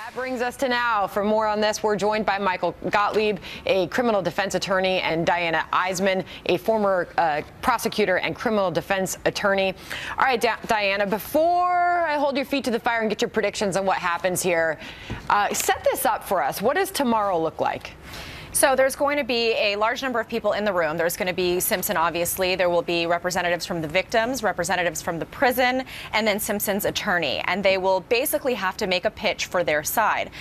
That brings us to now. For more on this, we're joined by Michael Gottlieb, a criminal defense attorney, and Diana Aizman, a former prosecutor and criminal defense attorney. All right, Diana, before I hold your feet to the fire and get your predictions on what happens here, set this up for us. What does tomorrow look like? So there's going to be a large number of people in the room. There's going to be Simpson, obviously. There will be representatives from the victims, representatives from the prison, and then Simpson's attorney. And they will basically have to make a pitch for their side.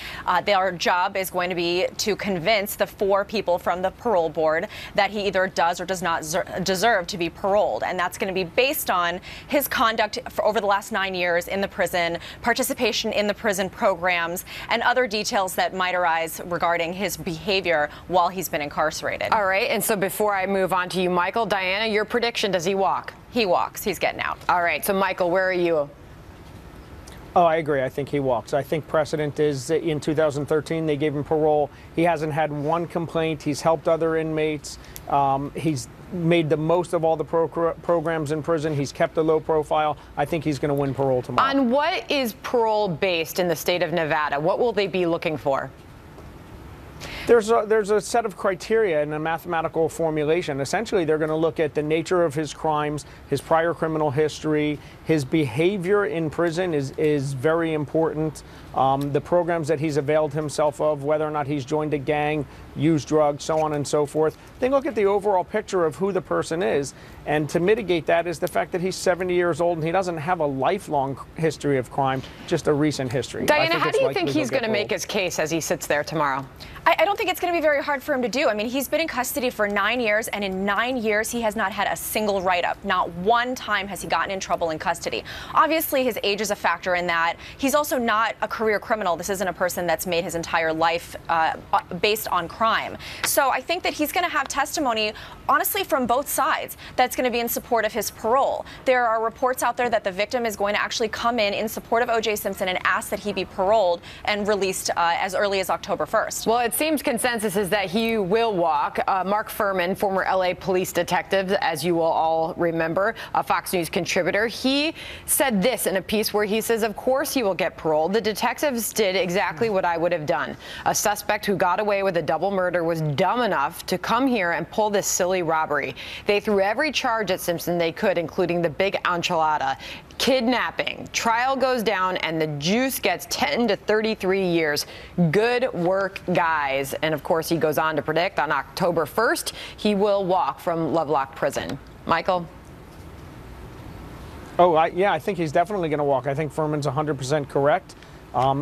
Their job is going to be to convince the 4 people from the parole board that he either does or does not deserve to be paroled. And that's going to be based on his conduct for over the last 9 years in the prison, participation in the prison programs, and other details that might arise regarding his behavior while he's been incarcerated. All right, and so before I move on to you, Michael, Diana, your prediction, does he walk? He walks. He's getting out. All right, so Michael, where are you? Oh, I agree. I think he walks. I think precedent is in 2013, they gave him parole. He hasn't had one complaint. He's helped other inmates. He's made the most of all the programs in prison. He's kept a low profile. I think he's going to win parole tomorrow. On what is parole based in the state of Nevada? What will they be looking for? There's a set of criteria and a mathematical formulation. Essentially, they're going to look at the nature of his crimes, his prior criminal history, his behavior in prison is very important. The programs that he's availed himself of, whether or not he's joined a gang, used drugs, so on and so forth. They look at the overall picture of who the person is, and to mitigate that is the fact that he's 70 years old and he doesn't have a lifelong history of crime, just a recent history. Diana, how do you think he's going to make his case as he sits there tomorrow? I don't think it's going to be very hard for him to do. I mean, he's been in custody for 9 years, and in 9 years, he has not had a single write-up. Not one time has he gotten in trouble in custody. Obviously, his age is a factor in that. He's also not a career criminal. This isn't a person that's made his entire life based on crime. So I think that he's going to have testimony, honestly, from both sides that's going to be in support of his parole. There are reports out there that the victim is going to actually come in support of O.J. Simpson and ask that he be paroled and released as early as October 1st. Well, it seems consensus is that he will walk. Mark Furman, former LA police detective, as you will all remember, a Fox News contributor, he said this in a piece where he says, of course he will get paroled. The detectives did exactly what I would have done. A suspect who got away with a double murder was dumb enough to come here and pull this silly robbery. They threw every charge at Simpson they could, including the big enchilada. Kidnapping. Trial goes down and the juice gets 10 to 33 years. Good work, guys. And of course, he goes on to predict on October 1st, he will walk from Lovelock Prison. Michael? Oh, yeah, I think he's definitely going to walk. I think Furman's 100% correct.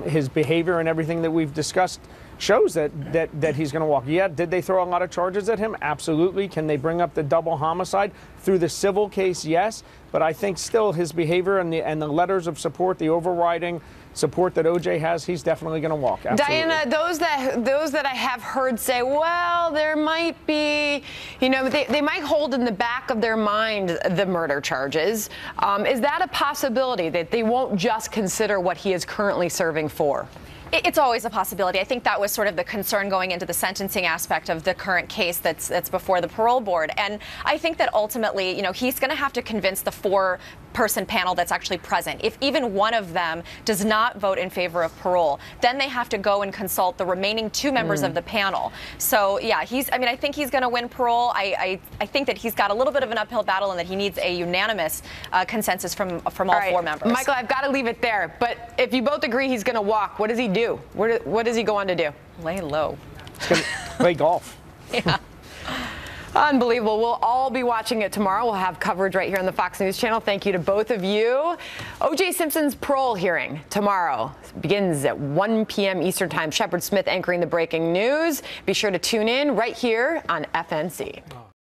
His behavior and everything that we've discussed shows that he's going to walk. Yeah, did they throw a lot of charges at him? Absolutely. Can they bring up the double homicide through the civil case? Yes. But I think still his behavior and the letters of support, the overriding support that O.J. has, he's definitely going to walk. Absolutely. Diana, those that I have heard say, well, there might be, you know, they might hold in the back of their mind the murder charges. Is that a possibility that they won't just consider what he is currently serving for? It's always a possibility. I think that was sort of the concern going into the sentencing aspect of the current case that's before the parole board. And I think that ultimately, you know, he's going to have to convince the 4-person panel that's actually present. If even one of them does not vote in favor of parole, then they have to go and consult the remaining 2 members of the panel. So, yeah, I think he's going to win parole. I think that he's got a little bit of an uphill battle and that he needs a unanimous consensus from all 4 members. Michael, I've got to leave it there. But if you both agree he's going to walk, what does he do? What does he go on to do? Lay low. He's going to play golf. Yeah. Unbelievable. We'll all be watching it tomorrow. We'll have coverage right here on the Fox News channel. Thank you to both of you. O.J. Simpson's parole hearing tomorrow begins at 1 p.m. Eastern Time. Shepard Smith anchoring the breaking news. Be sure to tune in right here on FNC.